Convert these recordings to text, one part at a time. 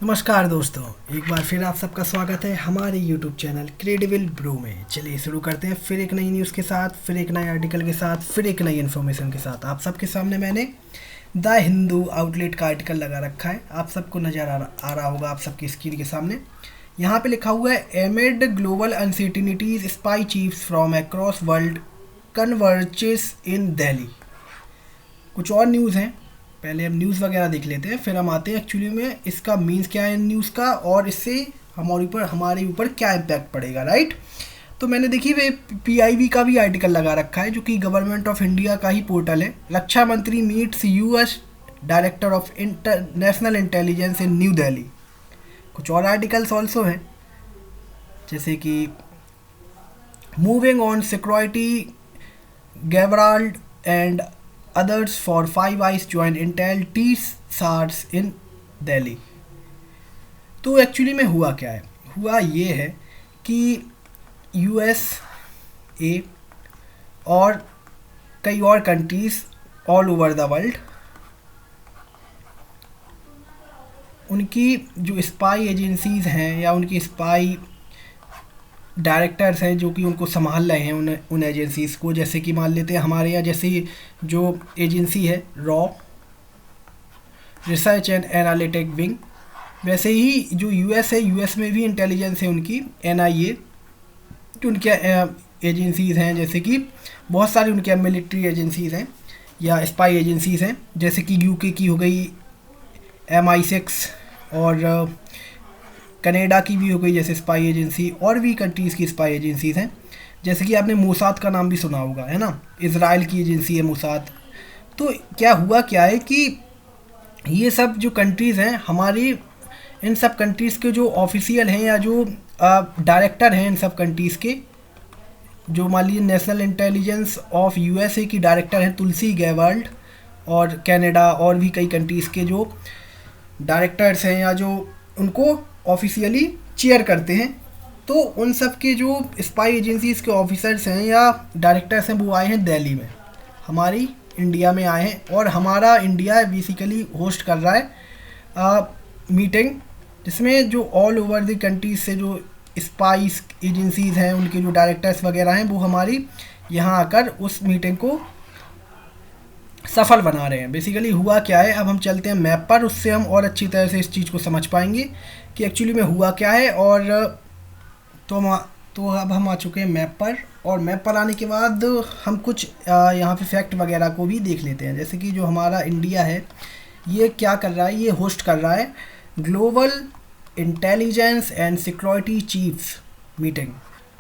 नमस्कार दोस्तों, एक बार फिर आप सबका स्वागत है हमारे YouTube चैनल क्रेडिबल ब्रो में। चलिए शुरू करते हैं फिर एक नई न्यूज़ के साथ, फिर एक नए आर्टिकल के साथ, फिर एक नई इन्फॉर्मेशन के साथ। आप सबके सामने मैंने द हिंदू आउटलेट का आर्टिकल लगा रखा है, आप सबको नज़र आ रहा होगा आप सबकी स्क्रीन के सामने। यहाँ पे लिखा हुआ है amid global uncertainties spy chiefs from across world converges in Delhi. कुछ और न्यूज़ हैं, पहले हम न्यूज़ वगैरह देख लेते हैं, फिर हम आते हैं एक्चुअली में इसका मीन्स क्या है न्यूज़ का और इससे हमारे ऊपर क्या इम्पैक्ट पड़ेगा, राइट। तो मैंने देखी वे PIB का भी आर्टिकल लगा रखा है जो कि गवर्नमेंट ऑफ इंडिया का ही पोर्टल है। रक्षा मंत्री meets US director of national intelligence in New Delhi. कुछ और आर्टिकल्स ऑल्सो हैं जैसे कि मूविंग ऑन सिक्योरिटी गेवराल्ड and others for Five Eyes join Intel TSARS in Delhi। तो एक्चुअली में हुआ क्या है, हुआ ये है कि USA और कई और countries all over the world उनकी जो स्पाई एजेंसीज़ हैं या उनकी स्पाई डायरेक्टर्स हैं जो कि उनको संभाल रहे हैं उन एजेंसीज़ को। जैसे कि मान लेते हैं हमारे यहाँ जैसे जो एजेंसी है raw research and analytic wing, वैसे ही जो US है, US में भी इंटेलिजेंस है उनकी NIA, जो उनके एजेंसीज़ हैं। जैसे कि बहुत सारी उनके मिलिट्री एजेंसीज़ हैं या स्पाई एजेंसीज़ हैं, जैसे कि UK की हो गई MI6 और कनाडा की भी हो गई जैसे स्पाई एजेंसी, और भी कंट्रीज़ की स्पाई एजेंसीज़ हैं। जैसे कि आपने मोसाद का नाम भी सुना होगा, है ना, इज़राइल की एजेंसी है मोसाद। तो क्या है कि ये सब जो कंट्रीज़ हैं हमारी, इन सब कंट्रीज़ के जो ऑफिशियल हैं या जो डायरेक्टर हैं इन सब कंट्रीज़ के, जो मान लीजिए नेशनल इंटेलिजेंस ऑफ USA की डायरेक्टर हैं तुलसी गेवाल्ड, और कनाडा और भी कई कंट्रीज़ के जो डायरेक्टर्स हैं या जो उनको ऑफिशियली चेयर करते हैं, तो उन सब के जो स्पाई एजेंसीज़ के ऑफिसर्स हैं या डायरेक्टर्स हैं वो आए हैं दिल्ली में, हमारी इंडिया में आए हैं। और हमारा इंडिया बेसिकली होस्ट कर रहा है मीटिंग, जिसमें जो ऑल ओवर द कंट्रीज से जो स्पाइस एजेंसीज़ हैं उनके जो डायरेक्टर्स वगैरह हैं वो हमारी यहाँ आकर उस मीटिंग को सफल बना रहे हैं। बेसिकली हुआ क्या है, अब हम चलते हैं मैप पर, उससे हम और अच्छी तरह से इस चीज़ को समझ पाएंगे कि एक्चुअली में हुआ क्या है। और तो अब हम आ चुके हैं मैप पर, और मैप पर आने के बाद हम कुछ यहाँ पे फैक्ट वगैरह को भी देख लेते हैं। जैसे कि जो हमारा इंडिया है ये क्या कर रहा है, ये होस्ट कर रहा है global intelligence and security chiefs meeting,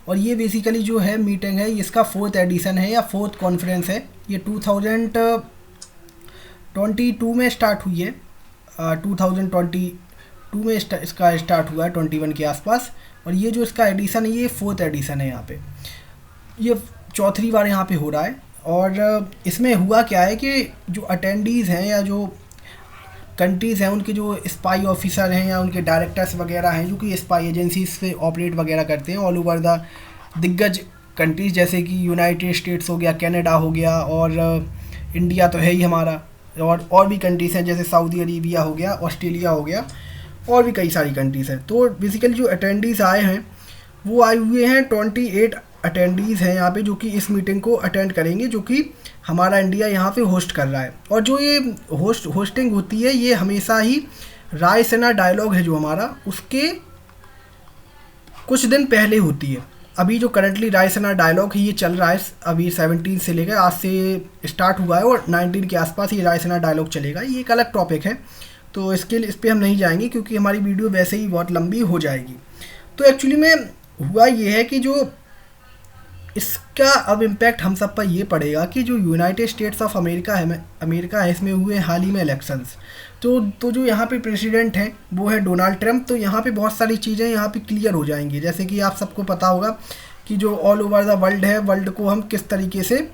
और ये बेसिकली जो है मीटिंग है इसका 4th एडिशन है या 4th कॉन्फ्रेंस है। ये 2022 में स्टार्ट हुई है, 2022 में इसका स्टार्ट हुआ है 21 के आसपास, और ये जो इसका एडिशन है ये 4th एडिशन है। यहाँ पे ये 4थी बार यहाँ पे हो रहा है। और इसमें हुआ क्या है कि जो अटेंडीज़ हैं या जो कंट्रीज़ हैं उनके जो स्पाई ऑफिसर हैं या उनके डायरेक्टर्स वगैरह हैं जो कि स्पाई एजेंसीज से ऑपरेट वगैरह करते हैं ऑल ओवर द दिग्गज कंट्रीज़, जैसे कि यूनाइटेड स्टेट्स हो गया, कनाडा हो गया, और इंडिया तो है ही हमारा, और भी कंट्रीज़ हैं जैसे सऊदी अरेबिया हो गया, ऑस्ट्रेलिया हो गया, और भी कई सारी कंट्रीज़ हैं। तो बेसिकली जो अटेंडीज़ आए हैं वो आए हुए हैं 28 अटेंडीज़ हैं यहाँ पे जो कि इस मीटिंग को अटेंड करेंगे, जो कि हमारा इंडिया यहाँ पे होस्ट कर रहा है। और जो ये होस्टिंग होती है ये हमेशा ही रायसीना डायलॉग है जो हमारा, उसके कुछ दिन पहले होती है। अभी जो करंटली रायसीना डायलॉग है ये चल रहा है, अभी 17 से लेकर आज से स्टार्ट हुआ है और 19 के आसपास ये रायसीना डायलॉग चलेगा। ये एक अलग टॉपिक है, तो इस पर हम नहीं जाएंगे क्योंकि हमारी वीडियो वैसे ही बहुत लंबी हो जाएगी। तो एक्चुअली में हुआ ये है कि जो इसका अब इम्पैक्ट हम सब पर ये पड़ेगा कि जो यूनाइटेड स्टेट्स ऑफ अमेरिका है इसमें हुए हाल ही में इलेक्शंस, तो जो यहाँ पे प्रेसिडेंट हैं वो है डोनाल्ड ट्रंप। तो यहाँ पे बहुत सारी चीज़ें यहाँ पे क्लियर हो जाएंगी, जैसे कि आप सबको पता होगा कि जो ऑल ओवर द वर्ल्ड है, वर्ल्ड को हम किस तरीके से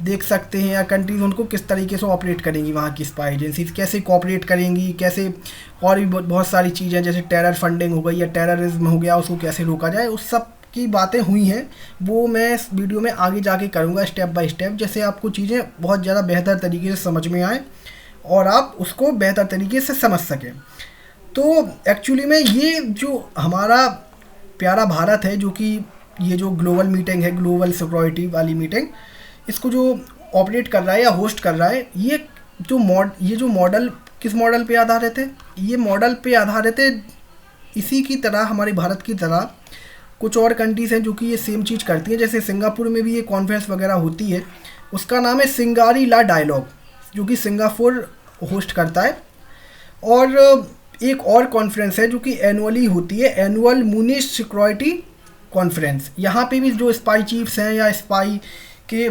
देख सकते हैं या कंट्रीज़ उनको किस तरीके से ऑपरेट करेंगी, वहाँ की स्पाई एजेंसीज कैसे कोऑपरेट करेंगी, कैसे, और भी बहुत सारी चीज़ें जैसे टेरर फंडिंग हो गई या टेररिज्म हो गया, उसको कैसे रोका जाए, उस सब की बातें हुई हैं। वो मैं इस वीडियो में आगे जाके करूँगा स्टेप बाय स्टेप, जैसे आपको चीज़ें बहुत ज़्यादा बेहतर तरीके से समझ में आए और आप उसको बेहतर तरीके से समझ सकें। तो एक्चुअली में ये जो हमारा प्यारा भारत है, जो कि ये जो ग्लोबल मीटिंग है, ग्लोबल सिक्योरिटी वाली मीटिंग, इसको जो ऑपरेट कर रहा है या होस्ट कर रहा है, ये जो मॉडल किस मॉडल पे आधारित है? ये मॉडल पे आधारित है इसी की तरह, हमारे भारत की तरह कुछ और कंट्रीज़ हैं जो कि ये सेम चीज़ करती हैं। जैसे सिंगापुर में भी ये कॉन्फ्रेंस वगैरह होती है, उसका नाम है सिंगारी ला डायलॉग, जो कि सिंगापुर होस्ट करता है। और एक और कॉन्फ्रेंस है जो कि एनुअली होती है, एनुअल मुनिश सिक्योरिटी कॉन्फ्रेंस। यहाँ पे भी जो स्पाई चीफ्स हैं या स्पाई के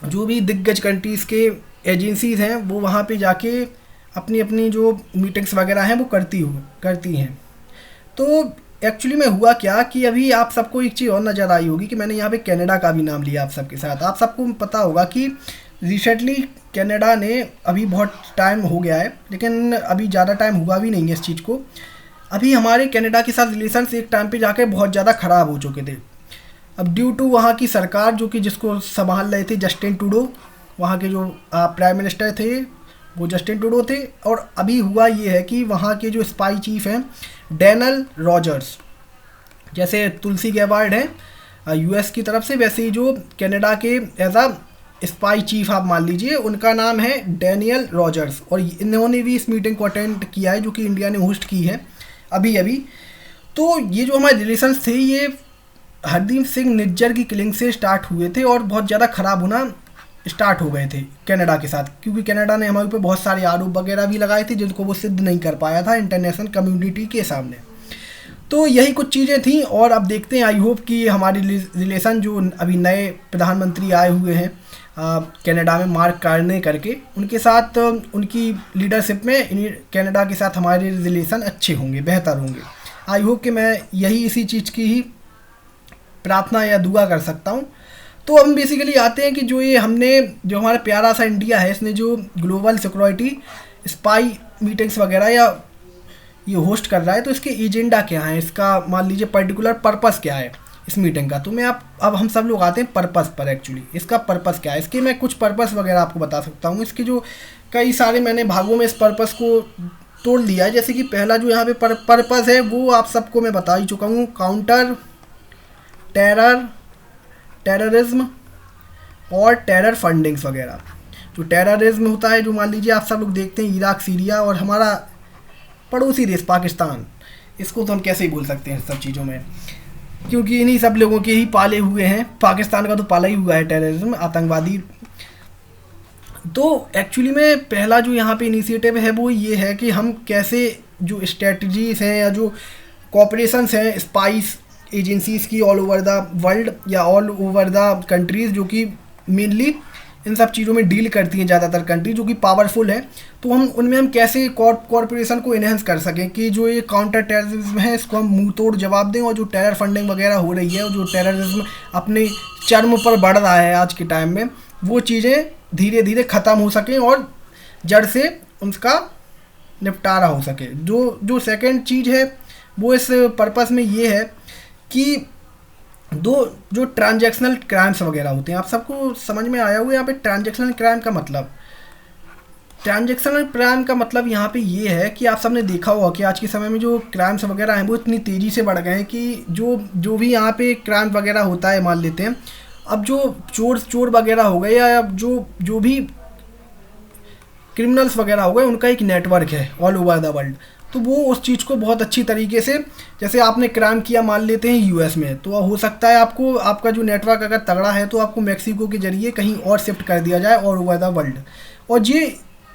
जो भी दिग्गज कंट्रीज़ के एजेंसीज़ हैं, वो वहाँ पे जाके अपनी अपनी जो मीटिंग्स वगैरह हैं वो करती हैं। तो एक्चुअली में हुआ क्या कि अभी आप सबको एक चीज़ और नज़र आई होगी कि मैंने यहाँ पे कनाडा का भी नाम लिया आप सबके साथ। आप सबको पता होगा कि रिसेंटली कनाडा ने, अभी बहुत टाइम हो गया है लेकिन अभी ज़्यादा टाइम हुआ भी नहीं है इस चीज़ को, अभी हमारे कनाडा के साथ रिलेशंस एक टाइम पे जाकर बहुत ज़्यादा ख़राब हो चुके थे। अब ड्यू टू वहाँ की सरकार जो कि जिसको संभाल रहे थे जस्टिन ट्रूडो, वहाँ के जो प्राइम मिनिस्टर थे वो जस्टिन ट्रूडो थे। और अभी हुआ ये है कि वहाँ के जो स्पाई चीफ हैं डैनल रॉजर्स, जैसे तुलसी गैबार्ड हैं यूएस की तरफ से, वैसे ही जो कनाडा के एज आ स्पाई चीफ आप मान लीजिए, उनका नाम है डैनियल रॉजर्स। और इन्होंने भी इस मीटिंग को अटेंड किया है जो कि इंडिया ने होस्ट की है अभी। तो ये जो हमारे रिलेशंस थे ये हरदीप सिंह निज्जर की किलिंग से स्टार्ट हुए थे और बहुत ज़्यादा ख़राब होना स्टार्ट हो गए थे कनाडा के साथ, क्योंकि कनाडा ने हमारे ऊपर बहुत सारे आरोप वगैरह भी लगाए थे जिनको वो सिद्ध नहीं कर पाया था इंटरनेशनल कम्युनिटी के सामने। तो यही कुछ चीज़ें थी। और अब देखते हैं, आई होप कि हमारी रिलेशन जो अभी नए प्रधानमंत्री आए हुए हैं कनाडा में मार्क कार्ने करके, उनके साथ उनकी लीडरशिप में कनाडा के साथ हमारे रिलेशन अच्छे होंगे, बेहतर होंगे। आई होप कि मैं यही इसी चीज़ की ही प्रार्थना या दुआ कर सकता हूँ। तो हम बेसिकली आते हैं कि जो हमारा प्यारा सा इंडिया है, इसने जो ग्लोबल सिक्योरिटी स्पाई मीटिंग्स वगैरह या ये होस्ट कर रहा है, तो इसके एजेंडा क्या है, इसका मान लीजिए पर्टिकुलर पर्पस क्या है इस मीटिंग का। तो मैं अब हम सब लोग आते हैं पर्पस पर। एक्चुअली इसका पर्पस क्या है, इसके मैं कुछ पर्पस वगैरह आपको बता सकता हूँ। इसके जो कई सारे मैंने भागों में इस पर्पस को तोड़ लिया है। जैसे कि पहला जो यहाँ पे पर्पस है वो आप सबको मैं बता ही चुका हूँ, काउंटर टेररिज्म और टेरर फंडिंग्स वगैरह। जो टेररिज्म होता है, जो मान लीजिए आप सब लोग देखते हैं इराक, सीरिया और हमारा पड़ोसी देश पाकिस्तान, इसको तो हम कैसे ही भूल सकते हैं सब चीज़ों में, क्योंकि इन्हीं सब लोगों के ही पाले हुए हैं। पाकिस्तान का तो पाला ही हुआ है टेररिज्म, आतंकवादी। तो एक्चुअली में पहला जो यहाँ पे इनिशिएटिव है वो ये है कि हम कैसे जो स्ट्रेटजीज हैं या जो कॉपरेशंस हैं स्पाइस एजेंसीज़ की ऑल ओवर द वर्ल्ड या ऑल ओवर द कंट्रीज़, जो कि मेनली इन सब चीज़ों में डील करती हैं ज़्यादातर कंट्री जो कि पावरफुल है, तो हम कैसे कॉरपोरेशन को इन्हेंस कर सकें कि जो ये काउंटर टेररिज्म है इसको हम मुंह तोड़ जवाब दें, और जो टेरर फंडिंग वगैरह हो रही है और जो टेररिज्म अपने चरम पर बढ़ रहा है आज के टाइम में, वो चीज़ें धीरे धीरे ख़त्म हो सकें और जड़ से उनका निपटारा हो सके। जो सेकेंड चीज़ है वो इस पर्पस में ये है कि जो ट्रांजैक्शनल क्राइम्स वगैरह होते हैं, आप सबको समझ में आया हुआ यहाँ पे ट्रांजैक्शनल क्राइम का मतलब। ट्रांजैक्शनल क्राइम का मतलब यहाँ पे ये है कि आप सबने देखा होगा कि आज के समय में जो क्राइम्स वगैरह हैं वो इतनी तेज़ी से बढ़ गए हैं कि जो भी यहाँ पे क्राइम वगैरह होता है, मान लेते हैं अब जो चोर वगैरह हो गए या जो भी क्रिमिनल्स वगैरह हो गए, उनका एक नेटवर्क है ऑल ओवर द वर्ल्ड। तो वो उस चीज़ को बहुत अच्छी तरीके से, जैसे आपने क्राइम किया मान लेते हैं यूएस में, तो हो सकता है आपका जो नेटवर्क अगर तगड़ा है तो आपको मैक्सिको के जरिए कहीं और शिफ्ट कर दिया जाए ऑल ओवर द वर्ल्ड। और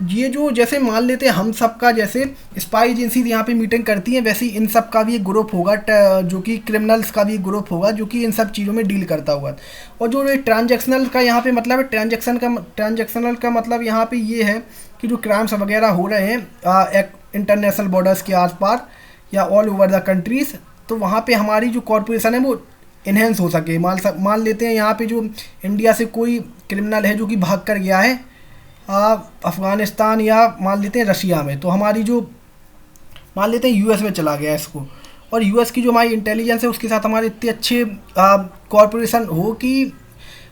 ये जो जैसे मान लेते हैं हम सब का जैसे स्पाई एजेंसी यहाँ पे मीटिंग करती हैं, वैसे ही इन सब का भी एक ग्रुप होगा जो कि क्रिमिनल्स का भी एक ग्रुप होगा जो कि इन सब चीज़ों में डील करता होगा। और जो ट्रांजैक्शनल का यहाँ पे मतलब है, ट्रांजैक्शनल का मतलब यहाँ पे ये है कि जो क्राइम्स वगैरह हो रहे हैं इंटरनेशनल बॉर्डर्स के आस पार या ऑल ओवर द कंट्रीज़, तो वहाँ पे हमारी जो कॉरपोरेशन है वो इन्हेंस हो सके। मान लेते हैं यहाँ पे जो इंडिया से कोई क्रिमिनल है जो कि भाग कर गया है अफ़गानिस्तान या मान लेते हैं रशिया में, तो हमारी जो मान लेते हैं यूएस में चला गया इसको, और यूएस की जो हमारी इंटेलिजेंस है उसके साथ हमारे इतने अच्छे कॉरपोरेशन हो कि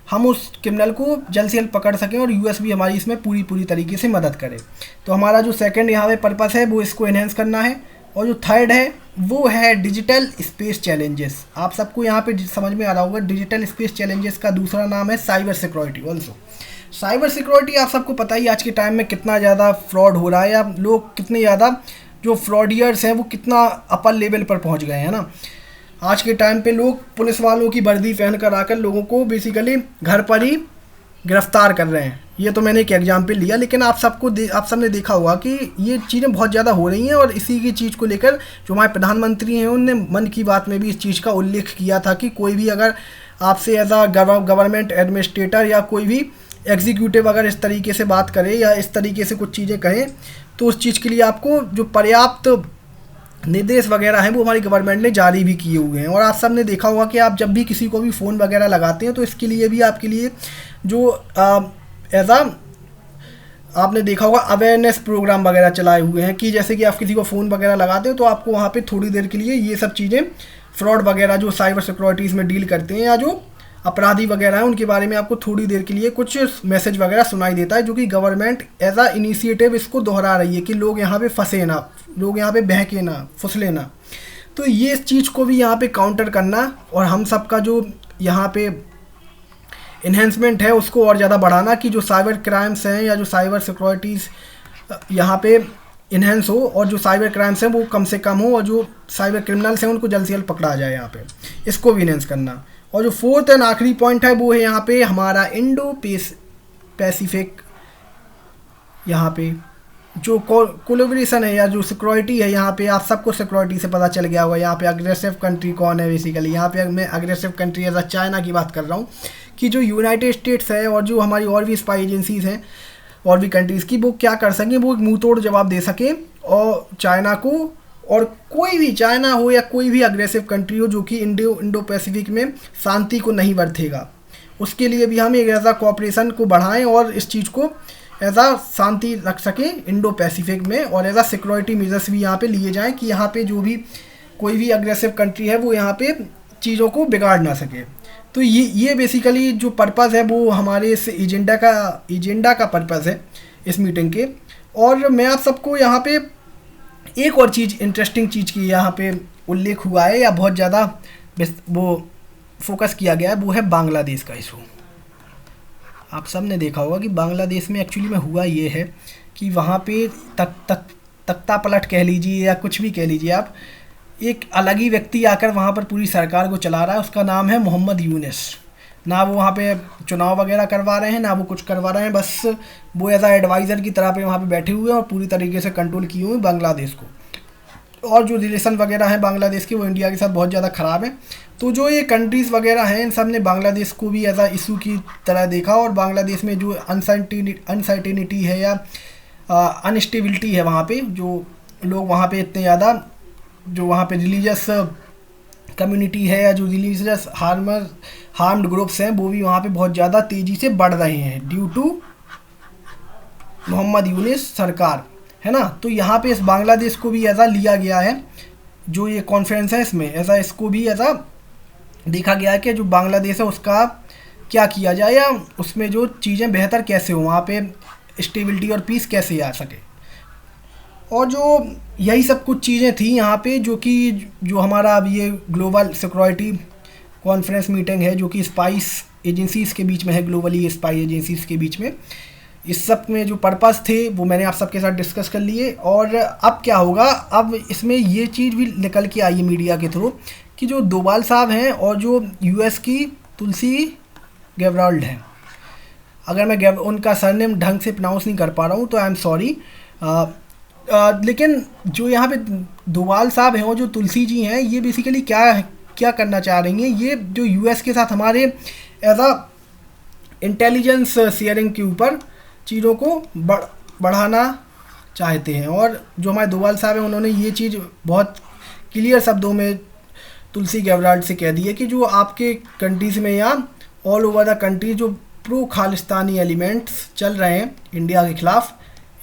हम उस क्रिमिनल को जल्द से जल्द पकड़ सकें और यूएस भी हमारी इसमें पूरी तरीके से मदद करे। तो हमारा जो सेकंड यहाँ पे पर्पस है वो इसको एनहेंस करना है। और जो थर्ड है वो है डिजिटल स्पेस चैलेंजेस। आप सबको यहाँ पे समझ में आ रहा होगा, डिजिटल स्पेस चैलेंजेस का दूसरा नाम है cyber security also. Cyber security आप सबको पता ही आज के टाइम में कितना ज़्यादा फ्रॉड हो रहा है, या लोग कितने ज़्यादा जो फ्रॉडियर्स हैं वो कितना अपर लेवल पर पहुंच गए हैं ना। आज के टाइम पे लोग पुलिस वालों की वर्दी पहन कर आकर लोगों को बेसिकली घर पर ही गिरफ्तार कर रहे हैं। ये तो मैंने एक एग्जाम्पल लिया, लेकिन आप सबने देखा होगा कि ये चीज़ें बहुत ज़्यादा हो रही हैं। और इसी की चीज़ को लेकर जो हमारे प्रधानमंत्री हैं उनने मन की बात में भी इस चीज़ का उल्लेख किया था कि कोई भी अगर आपसे एज अ गवर्नमेंट एडमिनिस्ट्रेटर या कोई भी एग्जीक्यूटिव अगर इस तरीके से बात करे या इस तरीके से कुछ चीज़ें कहें, तो उस चीज़ के लिए आपको जो पर्याप्त निर्देश वगैरह हैं वो हमारी गवर्नमेंट ने जारी भी किए हुए हैं। और आप सब ने देखा होगा कि आप जब भी किसी को भी फ़ोन वगैरह लगाते हैं तो इसके लिए भी आपके लिए जो एज आपने देखा होगा अवेयरनेस प्रोग्राम वगैरह चलाए हुए हैं कि जैसे कि आप किसी को फ़ोन वगैरह लगाते हो तो आपको वहाँ पे थोड़ी देर के लिए ये सब चीज़ें फ्रॉड वगैरह जो साइबर सिक्योरिटीज़ में डील करते हैं या जो अपराधी वगैरह हैं उनके बारे में आपको थोड़ी देर के लिए कुछ मैसेज वगैरह सुनाई देता है, जो कि गवर्नमेंट एज अ इनिशिएटिव इसको दोहरा रही है कि लोग यहाँ पे फंसे ना, लोग यहाँ पे बहके ना, फुसले ना। तो ये इस चीज़ को भी यहाँ पे काउंटर करना और हम सब का जो यहाँ पे इन्हेंसमेंट है उसको और ज़्यादा बढ़ाना कि जो साइबर क्राइम्स हैं या जो साइबर सिक्योरिटीज़ यहाँ पे इन्हेंस हो और जो साइबर क्राइम्स हैं वो कम से कम हो और जो साइबर क्रिमिनल्स हैं उनको जल्द से जल्द पकड़ा जाए यहाँ पे, इसको भी इन्हेंस करना। और जो फोर्थ एंड आखिरी पॉइंट है वो है यहाँ पे हमारा इंडो पैसिफिक, यहाँ पे जो कोलैबोरेशन है या जो सिक्योरिटी है। यहाँ पे आप सबको सिक्योरिटी से पता चल गया होगा यहाँ पे अग्रेसिव कंट्री कौन है। बेसिकली यहाँ पे मैं अग्रेसिव कंट्री एज चाइना की बात कर रहा हूँ कि जो यूनाइटेड स्टेट्स है और जो हमारी और भी स्पाई एजेंसीज़ हैं और भी कंट्रीज़ की, वो क्या कर सकें, वो मुँह तोड़ जवाब दे सकें और चाइना को, और कोई भी चाइना हो या कोई भी अग्रेसिव कंट्री हो जो कि इंडो पैसिफिक में शांति को नहीं बरतेगा, उसके लिए भी हम एक ऐसा कोऑपरेशन को बढ़ाएं और इस चीज़ को ऐसा शांति रख सकें इंडो पैसिफिक में, और ऐसा सिक्योरिटी मेजर्स भी यहाँ पे लिए जाएं कि यहाँ पे जो भी कोई भी अग्रेसिव कंट्री है वो यहाँ पे चीज़ों को बिगाड़ ना सके। तो ये बेसिकली जो पर्पज़ है वो हमारे इस एजेंडा का पर्पज़ है इस मीटिंग के। और मैं आप सबको यहाँ पे एक और चीज़, इंटरेस्टिंग चीज़ की यहाँ पे उल्लेख हुआ है या बहुत ज़्यादा वो फोकस किया गया है, वो है बांग्लादेश का इशू। आप सब ने देखा होगा कि बांग्लादेश में एक्चुअली में हुआ ये है कि वहाँ पे तख्ता पलट कह लीजिए या कुछ भी कह लीजिए आप, एक अलग ही व्यक्ति आकर वहाँ पर पूरी सरकार को चला रहा है। उसका नाम है मोहम्मद यूनिस। ना वो वहाँ पे चुनाव वगैरह करवा रहे हैं ना वो कुछ करवा रहे हैं, बस वो एज आ एडवाइज़र की तरह पे वहाँ पे बैठे हुए हैं और पूरी तरीके से कंट्रोल किए हुए बांग्लादेश को। और जो रिलेशन वगैरह हैं बांग्लादेश के वो इंडिया के साथ बहुत ज़्यादा ख़राब है। तो जो ये कंट्रीज़ वगैरह हैं इन सब ने बांग्लादेश को भी एज आ इशू की तरह देखा, और बांग्लादेश में जो अनसर्टेनिटी है या अनस्टेबिलिटी है वहाँ पे, जो लोग वहाँ पे इतने ज़्यादा जो वहाँ पे रिलीजियस कम्युनिटी है या जो रिलीजियस हार्म्ड ग्रुप्स हैं वो भी वहाँ पे बहुत ज़्यादा तेज़ी से बढ़ रहे हैं ड्यू टू मोहम्मद यूनिस सरकार, है ना। तो यहाँ पे इस बांग्लादेश को भी ऐसा लिया गया है, जो ये कॉन्फ्रेंस है इसमें ऐसा इसको भी ऐसा देखा गया है कि जो बांग्लादेश है उसका क्या किया जाए या उसमें जो चीज़ें बेहतर कैसे हो, वहाँ पे स्टेबिलिटी और पीस कैसे आ सके। और जो यही सब कुछ चीज़ें थी यहाँ पे जो हमारा अब ये ग्लोबल सिक्योरिटी कॉन्फ्रेंस मीटिंग है जो कि स्पाइस एजेंसीज़ के बीच में है, ग्लोबली स्पाई एजेंसीज़ के बीच में, इस सब में जो पर्पस थे वो मैंने आप सबके साथ डिस्कस कर लिए। और अब क्या होगा, अब इसमें ये चीज़ भी निकल के आई है मीडिया के थ्रू कि जो डोभाल साहब हैं और जो यूएस की तुलसी गैब्राल्ड हैं, अगर मैं उनका सरनेम ढंग से प्रोनाउंस नहीं कर पा रहा हूँ तो आई एम सॉरी, लेकिन जो यहाँ पे डोभाल साहब हैं और जो तुलसी जी हैं ये बेसिकली क्या करना चाह रही हैं, ये जो यूएस के साथ हमारे एज आ इंटेलिजेंस शेयरिंग के ऊपर चीज़ों को बढ़ाना चाहते हैं। और जो हमारे डोभाल साहब हैं उन्होंने ये चीज़ बहुत क्लियर शब्दों में तुलसी गैब्राल्ड से कह दी है कि जो आपके कंट्रीज़ में या ऑल ओवर द कंट्री जो प्रो खालिस्तानी एलिमेंट्स चल रहे हैं इंडिया के ख़िलाफ़,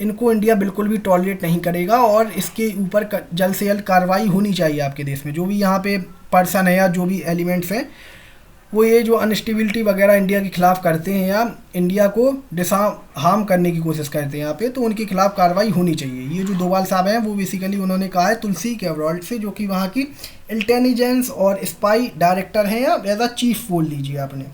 इनको इंडिया बिल्कुल भी टॉलरेट नहीं करेगा और इसके ऊपर जल्द से जल्द कार्रवाई होनी चाहिए आपके देश में। जो भी यहाँ पे पर्सन है या जो भी एलिमेंट्स हैं वो ये जो अनस्टेबिलिटी वगैरह इंडिया के खिलाफ करते हैं या इंडिया को हार्म करने की कोशिश करते हैं यहाँ पे, तो उनके खिलाफ कार्रवाई होनी चाहिए। ये जो डोभाल साहब हैं वो बेसिकली उन्होंने कहा है तुलसी गेब्रोल्ड से, जो कि वहाँ की इंटेलिजेंस और स्पाई डायरेक्टर हैं या एज अ चीफ बोल लीजिए आपने।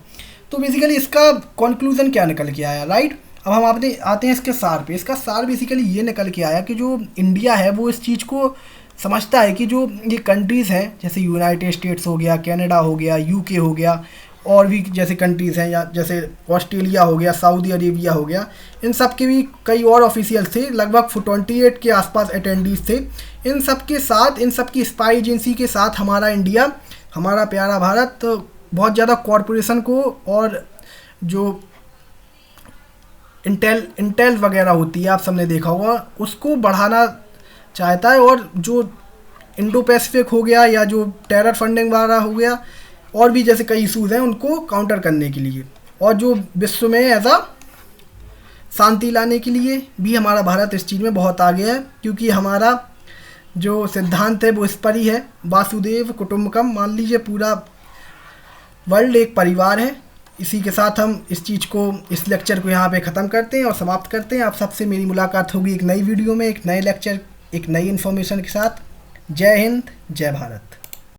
तो बेसिकली इसका कंक्लूजन क्या निकल के आया, राइट। अब हम आपने आते हैं इसके सार पे। इसका सार बेसिकली ये निकल के आया कि जो इंडिया है वो इस चीज़ को समझता है कि जो ये कंट्रीज़ हैं जैसे यूनाइटेड स्टेट्स हो गया, कनाडा हो गया, यूके हो गया, और भी जैसे कंट्रीज़ हैं या जैसे ऑस्ट्रेलिया हो गया, सऊदी अरेबिया हो गया, इन सब के भी कई और ऑफिशियल थे, लगभग 28 के आसपास अटेंडीज थे। इन सब के साथ, इन सब की स्पाई एजेंसी के साथ हमारा इंडिया, हमारा प्यारा भारत बहुत ज़्यादा कॉरपोरेशन को और जो इंटेल वगैरह होती है, आप सबने देखा होगा, उसको बढ़ाना चाहता है। और जो इंडो पैसिफिक हो गया या जो टेरर फंडिंग वगैरह हो गया, और भी जैसे कई इशूज़ हैं उनको काउंटर करने के लिए, और जो विश्व में ऐसा शांति लाने के लिए भी हमारा भारत इस चीज़ में बहुत आगे है, क्योंकि हमारा जो सिद्धांत है वो इस पर ही है, वासुदेव कुटुंबकम। मान लीजिए पूरा वर्ल्ड एक परिवार है। इसी के साथ हम इस चीज़ को, इस लेक्चर को यहाँ पे ख़त्म करते हैं और समाप्त करते हैं। आप सबसे मेरी मुलाकात होगी एक नई वीडियो में, एक नए लेक्चर, एक नई इन्फॉर्मेशन के साथ। जय हिंद, जय भारत।